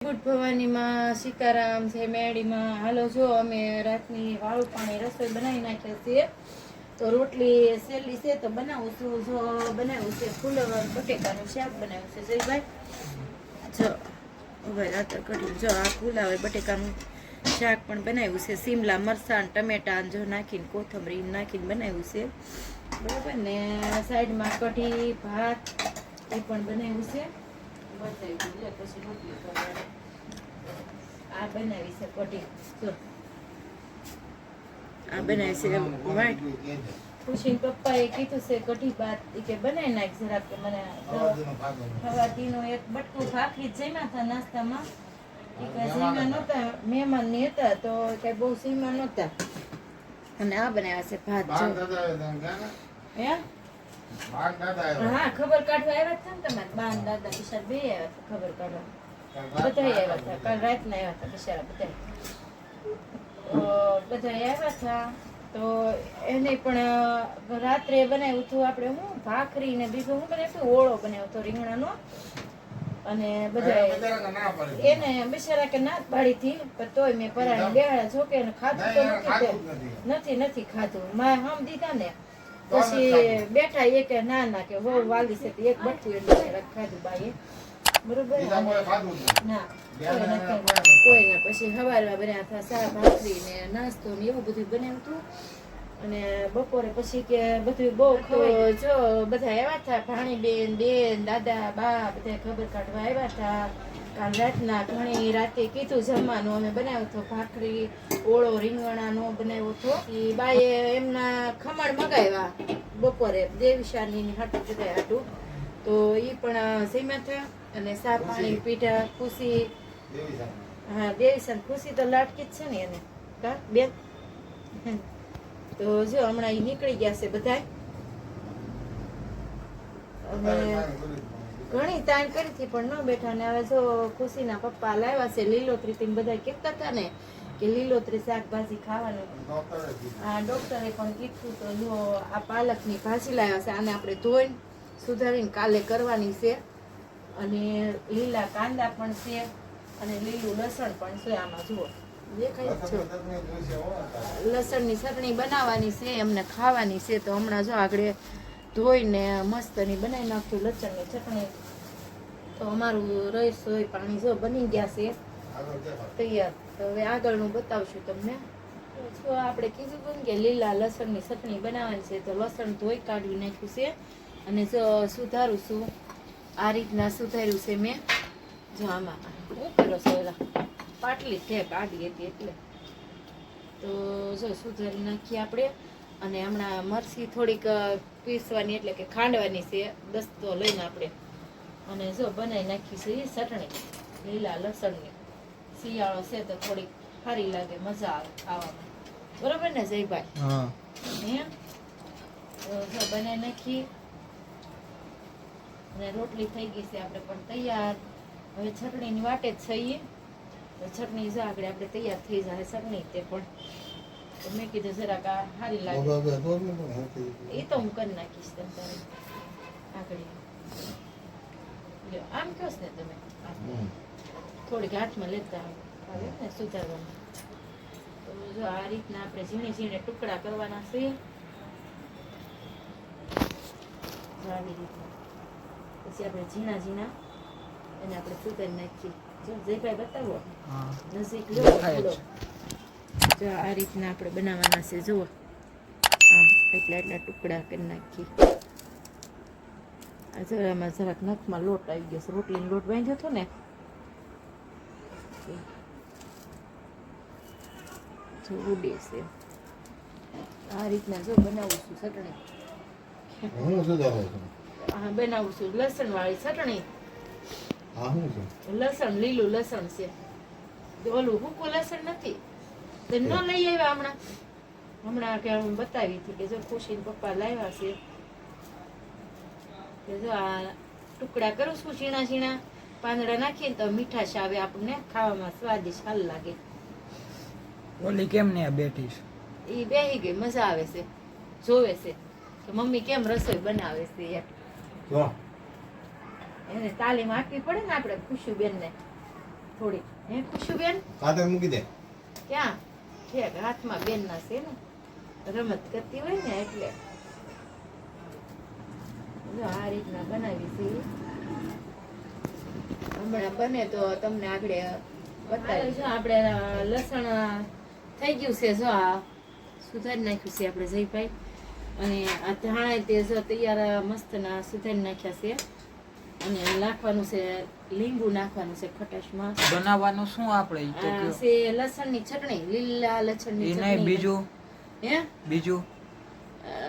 Good ભવાનીમાં Sitaram છે મેડીમાં. હાલો જો અમે રાતની વાળું પાણી રસોઈ બનાવી નાખ્યા છીએ. તો રોટલી સહેલી છે તો બનાવું છું. જો બનાવ્યું છે ફુલવર બટેકાનું શાક બનાવ્યું છે જયભાઈ. જો ભાઈ રાતે કર્યું. જો આ ફુલાવર બટેકાનું શાક પણ બનાવ્યું છે. શિમલા મરચાં ટમેટા જો નાખીને કોથમરી નાખીને બનાવ્યું છે બરાબર ને. સાઈડમાં કઢી ભાત એ પણ બનાવ્યું છે. પછી રોટલી આ બનાવી છે કઢી. જો આ બનાવી છે વાઈટ. ખુશી પપ્પાએ કીધું છે કઢી ભાત કે બનાવી નાખ જરાક. કે મને હવાતીનો એક બટકું ભાખરી જમ્યા હતા નાસ્તામાં. સીમા નહોતા, મહેમાન ની હતા તો કઈ બહુ સીમા નહોતા. અને આ બનાવ્યા છે ભાત. હે હા ખબર કાઢવા આવ્યા હતા ને તમારે બાન દાદા બિચાર બે આવ્યા હતા ખબર કાઢવા. બધા આવ્યા હતા કાલ રાતના આવ્યા હતા બિચારા બધા આવ્યા હતા. તો એને પણ રાત્રે બનાવ્યું હતું આપણે હું ભાખરી ને બીજું હું બનાવ્યું ઓળો બનાવ્યો હતો રીંગણાનો. અને બધા એને બિચારા કે ના પાડી હતી પણ તોય મેં પરાણે બેહાડ્યા. જો કે ખાધું તો નથી ખાધું માં હમ દીધા ને પછી બેઠા એ કે ના ના કે બહુ વાલી છે એક બટકું એટલે ખાધું બાઈએ બરોબર. ના કોઈ ના. પછી હવારમાં બનાવ્યા હતા ચા ભાખરી ને નાસ્તો ને એવું બધું બનાવ્યું હતું. અને બપોરે પછી કે બધું બહુ ખવાય. જો બધા આવ્યા હતા ભાણીબેન બેન દાદા બા બધા ખબર કાઢવા આવ્યા હતા. કાલ રાતના ઘણી રાતે કીધું જમવાનું અમે બનાવ્યો હતો ભાખરી ઓળો રીંગણાનો બનાવ્યો હતો. એ બાએ એમના ખમણ મગાવ્યા બપોરે દેવીશાની હાટું બધા હાટું. તો એ પણ જમ્યા હતા. અને સા પાણી પીઠા. ખુશી હા દેવીશાન ખુશી તો લાટકી જ છે ને એને કા બેન. તો જો હમણાં એ નીકળી ગયા છે બધા. અને ઘણી તાણ કરી હતી પણ ન બેઠા. ને હવે જો ખુશીના પપ્પા લાવ્યા છે લીલોતરી. થી બધા કહેતા હતા ને કે લીલોતરી શાકભાજી ખાવાનું. હા ડોક્ટરે પણ કીધું. તો જો આ પાલકની ભાજી લાવ્યા છે. આને આપણે ધોઈને સુધારીને કાલે કરવાની છે. અને લીલા કાંદા પણ છે અને લીલું લસણ પણ છે. આમાં જુઓ દેખાય છે લસણની ચટણી બનાવવાની છે એમને ખાવાની છે. તો હમણાં જો આગળ ધોઈને મસ્તની બનાવી નાખશું લસણની ચટણી. તો અમારું રસોઈ પાણી જો બની ગયા છે તૈયાર. તો હવે આગળનું બતાવશું તમને. જો આપણે કીધું હતું કે લીલા લસણની ચટણી બનાવવાની છે. તો લસણ ધોઈ કાઢી નાખ્યું છે અને જો સુધારું છું. આ રીતના સુધાર્યું છે મેં. જો આમાં શું કરો છો એલા પાટલી છે કાઢી હતી એટલે. તો જો સુધારી નાખીએ આપણે. અને હમણાં મરચી થોડીક પીસવાની એટલે કે ખાંડવાની છે દસ્તો લઈને આપણે. અને જો બનાવી નાખી છે એ ચટણી લીલા લસણની. શિયાળો છે તો થોડીક સારી લાગે મજા આવે ખાવામાં બરોબર ને જયભાઈ. એમ તો જો બનાવી નાખી. અને રોટલી થઈ ગઈ છે આપણે પણ તૈયાર. હવે ચટણીની વાટે જ છીએ. તો ચટણી જો આગળ આપણે તૈયાર થઈ જાય ચટણી તે પણ. તો મેં કીધું જરાક આ સારી લાગે એ તો હું કરી નાખીશ તમ તારે આગળ. આમ કહો ને તમે થોડીક હાથમાં લેતા આવે ને સુધારવાનું. તો જો આ રીતના આપણે ઝીણે ઝીણે ટુકડા કરવાના છે. આવી રીતના પછી આપણે ઝીણા ઝીણા એને આપણે સુધારી નાખીએ. જો જયભાઈ બતાવો નજીક લો. જો આ રીતના આપણે બનાવવાના છે. જુઓ આમ એટલા ટુકડા કરી નાખીએ. આ જરામાં જરાક નખમાં લોટ આવી ગયો છે. રોટલીનો લોટ બાંધ્યો હતો ને જો ઉડે છે. આ રીતના જો બનાવું છું ચટણી. હા બનાવું છું લસણ વાળી ચટણી. લસણ લીલું લસણ છે. ઓલું હૂકું લસણ નથી ન લઈ આવ્યા હમણાં કે હું બતાવી હતી કે જો ખુશીને પપ્પા લાવ્યા છે. કે જો આ ટુકડા કરું છું ઝીણા ઝીણા પાંદડા નાખીને તો મીઠાશ આવે આપણને ખાવામાં સ્વાદિષ્ટ હાલ લાગે. ઓલી કેમ ને બેઠી એ બેહી ગઈ મજા આવે છે. જોવે છે કે મમ્મી કેમ રસોઈ બનાવે છે. એને તાલીમ આપવી પડે ને આપણે ખુશીબેન ને. થોડી હે ખુશુબેન કાતર મૂકી દે. ક્યાં ઠેક હાથમાં બેન ના છે ને રમત કરતી હોય ને એટલે જો આ રીતના બનાવી છે હમણાં બને તો તમને આગળ બતાવી જો આપણે લસણ થઈ ગયું છે જો આ સુધારી નાખ્યું છે આપણે જયભાઈ અને આ ધાણા તે જો તૈયાર મસ્ત ના સુધારી નાખ્યા છે અને નાખવાનું છે લીંબુ નાખવાનું છે ખટાશમાં બનાવવાનું શું આપણે ઈ તો આ કયો. છે લસણની ચટણી લીલા લસણની ઈ નહીં ચટણી બીજું હે બીજું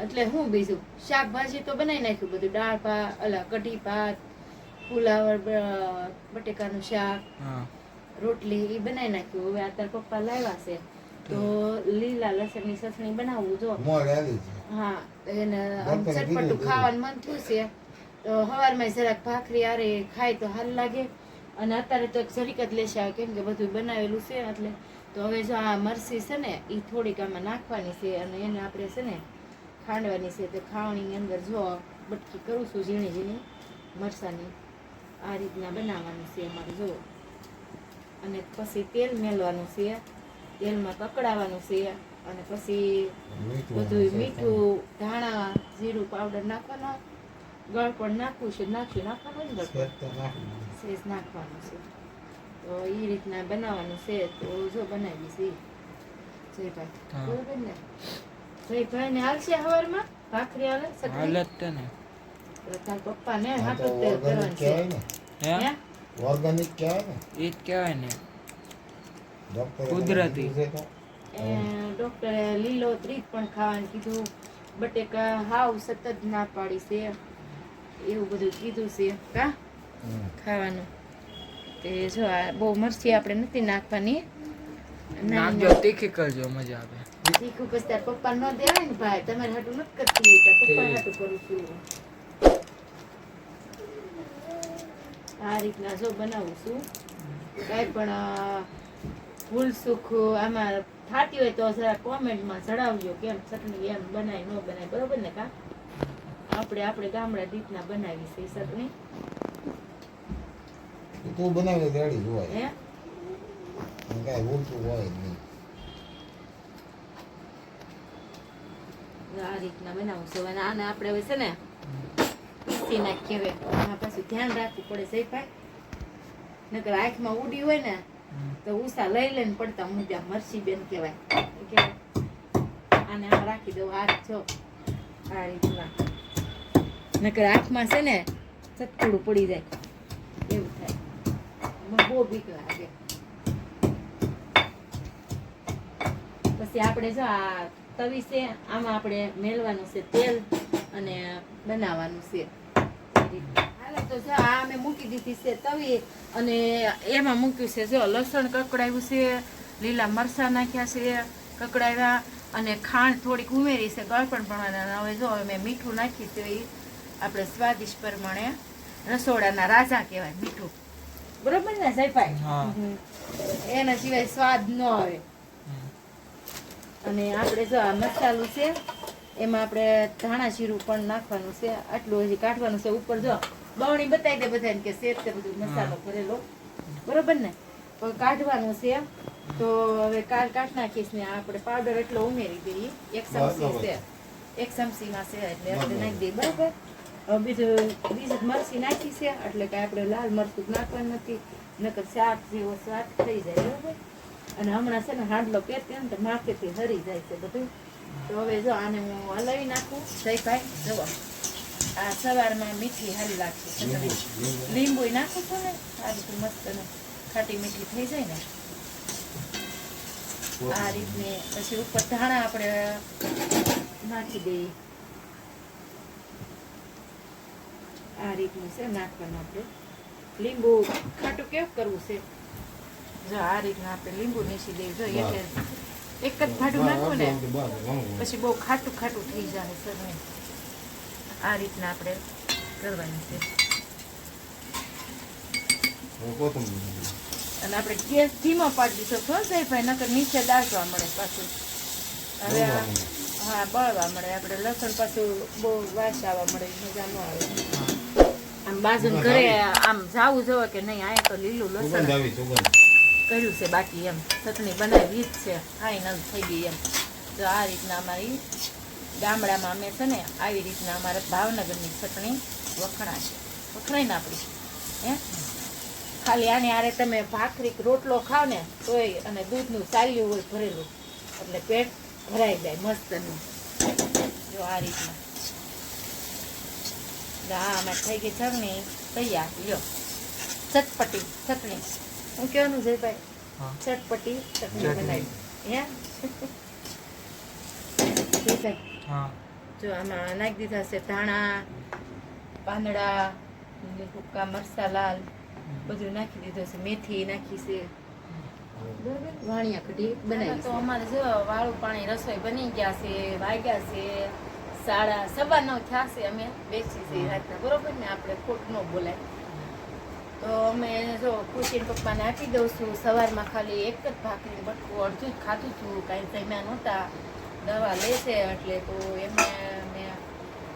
એટલે હું બીજું શાકભાજી તો બનાવી નાખ્યું બધું દાળ ભાત અલા કઢી ભાત ફુલાવર બટેકાનું શાક હા રોટલી એ બનાવી નાખ્યું હવે અત્યારે પપ્પા લાવ્યા છે તો લીલા લસણની ચટણી બનાવવું જો મોર આલી છે. હા એને આમ ડોક્ટરે ચટપટું કીધું ખાવાનું મન થયું છે તો સવારમાં જરાક ભાખરી આરે ખાય તો હાલ લાગે અને અત્યારે તો જરીક જ લેશે આવે કેમ કે બધું બનાવેલું છે એટલે તો હવે જો આ મરસી છે ને એ થોડીક આમાં નાખવાની છે અને એને આપણે છે ને ખાંડવાની છે તો ખાવણીની અંદર જો બટકી કરું છું ઝીણી ઝીણી મરસાની આ રીતના બનાવવાનું છે અમારે જો અને પછી તેલ મેળવાનું છે તેલમાં કકડાવવાનું છે અને પછી બધું મીઠું ધાણા જીરું પાવડર નાખવાનો ગળ પણ નાખવું છે નાખવાનું ને શેક તો નાખી દે. સેજ નાખવાનું છે તો એ રીતના બનાવવાનું છે તો જો બનાવી છે જયભાઈ હા. બરોબર ને જયભાઈ ને હાલશે હવારમાં ભાખરી હાલે ચટણી હાલત તે ને તો તાર પપ્પા ને આ તો હાટું તેલ ઓર્ગેનિક કરવાનું છે કહેવાય ને. હે હે? ઓર્ગેનિક કહેવાય ને. ઈ જ કહેવાય ને ડોક્ટરે કુદરતી. કીધું છે તો. એ ડોક્ટરે લીલોતરી પણ ખાવાનું કીધું બટેકા હાવ સતત ના પાડી છે એવું બધું કીધું છે કા ખાવાનું તે જો આ બહુ મરચી આપણે નથી નાખવાની નાખજો તીખી કરજો મજા આવે તીખું પછી તાર પપ્પા ન દેવાય ને ભાઈ તમારે હાટું નથી કરતી તાર પપ્પા હાટું કરું છું આ રીતના જો બનાવું છું કાંઈ પણ ભૂલ સુખ આમાં થતી હોય તો જરા કોમેન્ટમાં જણાવજો કેમ ચટણી એમ બનાય ન બનાય બરોબર ને કા આપણે ગામડા રીતના બનાવી છે ઈ ચટણી તું બનાવી રેડી જ હોય. હે કાંઈ ઉલટું હોય જ નહીં. આ રીતના બનાવું છું અને આને આપણે હવે છે ને પીસી નાખીએ હવે આમાં પાછું ધ્યાન રાખવું પડે જયભાઈ નકર આંખમાં ઉડી હોય ને તો ઉષા લઈ લઈને પડતા મુદ્દા મરસી બેન કહેવાય આને આમ રાખી દઉં આ જો આ રીતના નકર આંખમાં છે ને ચટકુડું પડી જાય એવું થાય મને બહુ બીક લાગે પછી આપણે જો આ તવી છે આમાં આપણે મેળવાનું છે તેલ અને બનાવવાનું છે હાલો તો જો આ મેં મૂકી દીધી છે તવી અને એમાં મૂક્યું છે જો લસણ કકડાવ્યું છે લીલા મરચાં નાખ્યા છે કકડાવ્યા અને ખાંડ થોડીક ઉમેરી છે ગળપણ પ્રમાણે હવે જો હવે મેં મીઠું નાખ્યું છે એ આપણે સ્વાદિષ્ટ પ્રમાણે રસોડાના રાજા કહેવાય મીઠું બરોબર ને જયભાઈ હા. એના સિવાય સ્વાદ ન આવે અને આપણે જો આ મસાલું છે એમાં આપણે ધાણા જીરું પણ નાખવાનું છે આટલું હજી કાઢવાનું છે ઉપર જો બવણી બતાવી દે બધાને કે શેર તે બધું મસાલો ભરેલો બરોબર ને તો કાઢવાનું છે તો હવે કાઢ નાખીશ ને આપણે પાવડર એટલો ઉમેરી દઈએ એક ચમચી છે એક ચમચીમાં છે એટલે આપણે નાખી દઈએ બરાબર હવે બીજું મરચી નાખી છે એટલે કે આપણે લાલ મરચું નાખવાનું નથી નકર શાક જેવો સ્વાદ થઈ જાય બરાબર અને હમણાં છે ને હાંડલો પહેરતી ને તો માથેથી હરી જાય છે બધું તો હવે જો આને હું હલાવી નાખું જયભાઈ જુઓ આ સવારમાં મીઠી હારી લાગશે ચટણી લીંબુ નાખું છું ને આ રીતનું મસ્ત ને ખાટી મીઠી થઈ જાય ને આ રીતની પછી ઉપર ધાણા આપણે નાખી દઈએ આ રીતનું છે નાખવાનું આપણે લીંબુ ખાટું કેવું કરવું છે જો આ રીતના આપણે લીંબુ નીચી દઈએ જો એટલે એક જ ભાડું નાખવું ને પછી બહુ ખાટું ખાટું થઈ જાય સર આ રીતના આપણે કરવાની છે અને આપણે ગેસ ધીમો પાડી દીધો છો ભાઈ નકર નીચે દાળવા મળે પાછું હવે હા બળવા મળે આપણે લસણ પાછું બહુ વાસ આવવા મળે મજા ન આવે આમ બાજુ ઘરે આમ જાવું જોવે કે નહીં આ તો લીલું લસણ કર્યું છે બાકી એમ ચટણી બનાવી જ છે ફાઇનલ થઈ ગઈ એમ. તો આ રીતના અમારી ગામડામાં અમે છે ને આવી રીતના અમારે ભાવનગરની ચટણી વખણાય ને આપણી હે. ખાલી આને આરે તમે ભાખરી રોટલો ખાવ ને તોય અને દૂધનું ચાલ્યું હોય ભરેલું એટલે પેટ ભરાઈ જાય મસ્તનું. જો આ રીતના હા અમારે થઈ ગઈ ચટણી તૈયાર. લ્યો ચટપટી ચટણી હું કહેવાનું છે ભાઈ હા. ચટપટી ચટણી બનાવી હે હા જો આમાં નાખી દીધા છે ધાણા પાંદડા ભૂકા મરચા લાલ બધું નાખી દીધું છે મેથી નાખી છે બરાબર. વાણિયા કઢી બનાવી તો અમારે જો વાળું પાણી રસોઈ બની ગયા છે વાગ્યા છે 9:30 થયા છે. અમે બેસી છીએ રાતના બરોબર ને આપણે ખોટ ન બોલાય તો અમે જો ખુશીને પપ્પાને આપી દઉં છું. સવારમાં ખાલી એક જ ભાખરી બટકું અડધું જ ખાધું હતું કાંઈ જમ્યા નહોતા દવા લેશે એટલે તો એમને મેં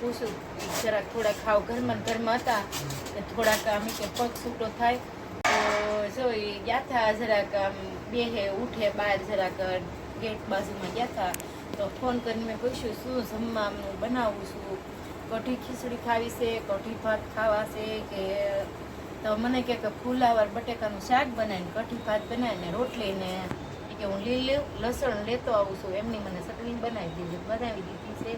પૂછું જરાક થોડાક ખાવ ઘરમાં હતા ને થોડાક આમ કે પગ છૂટો થાય તો જો એ ગયા હતા જરાક આમ બેહે ઉઠે બહાર જરાક ગેટ બાજુમાં ગયા હતા તો ફોન કરીને મેં પૂછ્યું શું જમવાનું બનાવું છું કઢી ખીચડી ખાવી છે કઢી ભાત ખાવા છે કે તો મને કે ફુલાવર બટેકાનું શાક બનાવીને કઢી ભાત બનાવીને રોટલીને કે હું લીલું લસણ લેતો આવું છું એમની મને ચટણી બનાવી દીધી છે.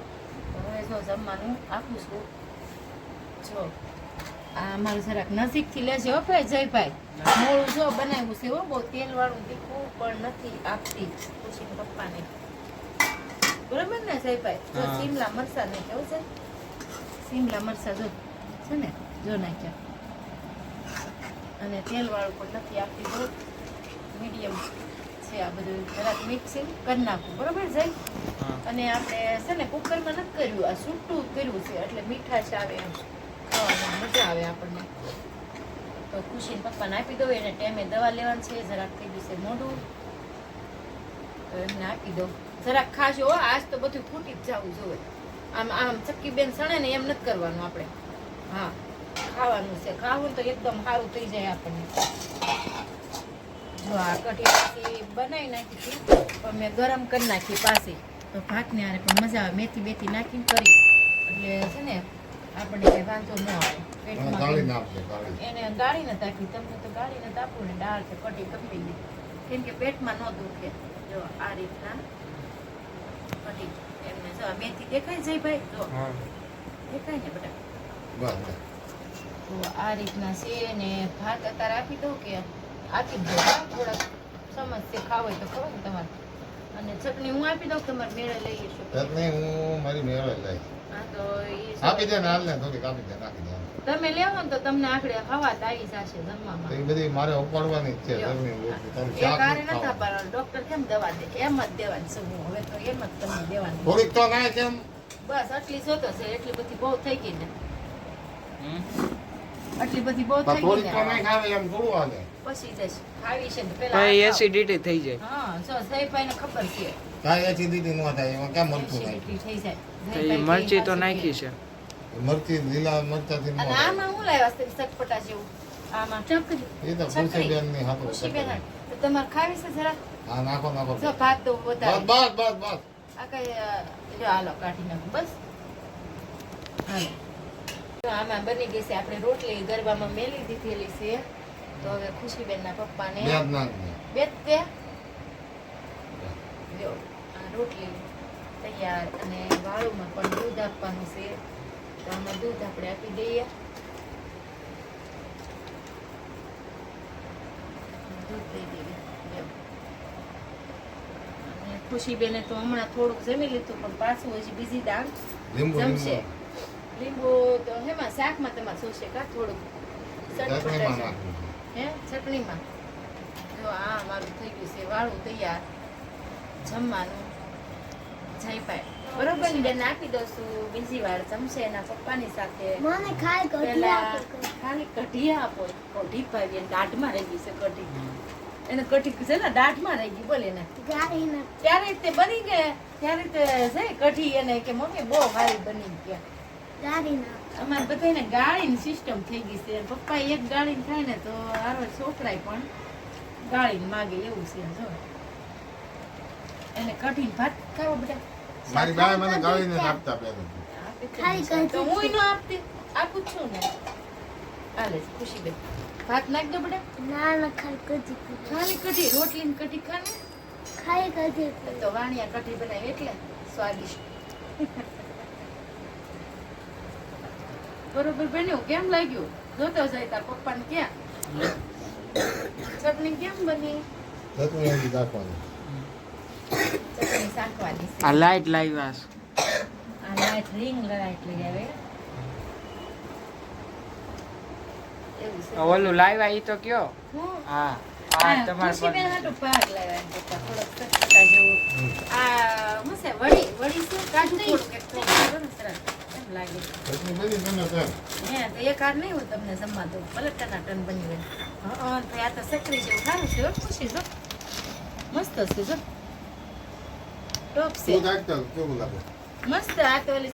તો હવે જો જમવાનું આપું છું. જો આ મારું જરાક નજીકથી લેજો હો ભાઈ જયભાઈ મોળું જો બનાવ્યું છે હો બહુ તેલવાળું તીખું પણ નથી આપતી ખુશીને પપ્પાને બરોબર ને જયભાઈ. જો હા. શિમલા મરચાં ને કેવું છે શિમલા મરચાં જો છે ને જો નાખ્યા અને તેલવાળું પણ નથી આપતી બહુ મીડિયમ છે આ બધું જરાક મિક્સિંગ કરી નાખું બરોબર જાય. હા. અને આપણે છે ને કુકરમાં નથી કર્યું આ સૂટું કર્યું છે એટલે મીઠાશ આવે એમ ખાવાની મજા આવે આપણને. તો ખુશીને પપ્પાને આપી દઉં એને ટાઈમે દવા લેવાની છે જરાક થઈ ગયું છે મોઢું તો એમને આપી દઉં. જરાક ખાશો હો આજ તો બધું ફૂટી જ જવું જોઈએ. આમ આમ ચક્કી બેન સણે ને એમ નથી કરવાનું આપણે. હા ખાવાનું છે ખાવું તો એકદમ સારું થઈ જાય આપણને. જો આ કઢી પાછી બનાવી નાખી હતી પણ મેં ગરમ કરી નાખી પાછી તો ભાતને આને પણ મજા આવે મેથી બેથી નાખીને કરી એટલે છે ને આપણને કઈ વાંધો ન આવે ગાળી પેટમાં. નાખજે ગાળી. એને ગાળી નથી આપી તમને તો ગાળી નથી આપવું ને દાળ છે કઢી કપી ગઈ કેમ કે પેટમાં ન દુખે. જો આ રીતના કઢી એમને જો આ મેથી દેખાય જાય ભાઈ જો હા. દેખાય ને બધા. બસ બસ. તો આ રીતના છે ને ભાત અત્યારે આપી દઉં કે આપી દો થોડાક સમજશે ખાવ હોય તો ખબર ને તમારે. અને ચટણી હું આપી દઉં તમારે મેળે લઈ લેશો ચટણી હું મારી મેળે લઈશ. હા તો એ આપી દે ને હાલ ને થોડીક આપી દે નાખી દે. તમે લેવો ને તો તમને આખડે હવા આવી જશે તો જમવામાં. એ બધી મારે ઉપાડવાની જ છે લ્યો. ગરમી રોટલી. તારું એક શાક હારે નથી નથી ખાવાનું. આપવાનું ડોક્ટર કેમ દવા દે એમ જ દેવાની છે હું હવે તો એમ જ તમને દેવાની થોડીક તો નાખ એમ. બસ આટલી જોતો છે એટલી બધી બહુ થઈ ગઈ ને હમ. આટલી બધી બહુ પણ થઈ થોડીક ગઈ તો ને નાખ આવે એમ થોડું હાલે. પછી જશે ખાવી છે ને પેલા ભાઈ આ ખાઓ. એસિડિટી થઈ જાય. હા જો સહીભાઈ ને ખબર છે કાંઈ એસિડિટી ન થાય એમાં ક્યાં મરચું એસિડિટી નાખ્યું. થઈ જાય તો એ જયભાઈ મરચી તો પાસે નાખી છે. મરચી લીલા મરચાથી ન અને થાય. આમાં હું લાવ્યા છે ચટપટા જેવું આમાં ચકરી એ તો ખુશીબેનની હાથું ખુશીબેન ચટણી. તો તમારે ખાવી છે જરા હા નાખો નાખો. જો ભાત તો બસ વધારે બસ બસ બસ. આ કઈ જો હાલો કાઢી નાખું બસ હાલો તો આમાં બની ગઈ છે આપણે રોટલી ગરબામાં મેલી દીધેલી છે તો હવે ખુશીબેનના પપ્પાને બે જ નાખ દે. બે તે જો આ રોટલી તૈયાર અને વાળુમાં પણ દૂધ આપવાનું છે તો આમાં દૂધ આપણે આપી દઈએ દૂધ દઈ દઈએ લ્યો. અને ખુશીબેને તો હમણાં થોડુંક જમી લીધું પણ પાછું હજી બીજી દાળ લીંબુ જમશે. લીંબુ લીંબુ તો હેમાં શાકમાં તમારે જોશે કા થોડુંક ચટણીમાં ચટપટા નાખવું. હે ચટણીમાં જો આ મારું થઈ ગયું છે વાળું તૈયાર જમવાનું જયભાઈ બરોબર ને બેન આપી દઉં છું બીજી વાર જમશે એના પપ્પાની સાથે મને ખાઈ પેલા કઢી ખાલી કઢી આપો કઢી ભાઈ એને દાઢમાં રહી ગઈ છે કઢી એને કઢી છે ને દાઢમાં રહી ગઈ બોલે ને ગાડી ના ત્યારે તે બની ગયા ત્યારે તે છે કઢી એને કે મમ્મી બહુ સારી બની ગયા ગાડી ના અમારે બધાને ગાળીની સિસ્ટમ થઈ ગઈ છે પપ્પા એક ગાળીને ખાય ને તો આરો છોકરાય પણ ગાળીને માગે એવું છે જો એને કઢીને ભાત ખાવા બધા મારી બાએ મને ગાળીને જ આપતા પહેલા. તો હું ન આપતી આપું જ છું ને હાલે ખુશી બેન ભાત નાખ દો બેટા ખાલી કઢી રોટલી ને કઢી ખાને તો વાણિયા કઢી બનાવી એટલે સ્વાદિષ્ટ બરોબર બન્યું કેમ લાગ્યું જોતો જાય તાર પપ્પાને ક્યાં ચટણી કેમ બની ચટણી હજી નાખવાની. ચટણી શાકવાની છે આ લાઈટ લાવ્યા છે. આ લાઈટ રિંગ લાઈટ લઈ આવે એવું છે ઓલું લાવ્યા ઈ તો કયો હું હા આ તમારે ખુશીબેન હાટુ પાક લાવ્યા એમ પપ્પા થોડોક સસ્તા જેવું આ શું છે વડી શું કાઢું થોડુંક એક થોડુંક કરો ને સરસ એમ લાગે ચટણી બધી બને છે. હે તો એક હાર નહીં હોય તમને જમવા દો ભલે ટનાટન બની ગયું હા તો આ તો સકરી જેવું સારું છે હો, ખુશી જો મસ્ત છે જો ટોપ છે તું નાખતા કેવું લાગે? મસ્ત આ તો ઓલી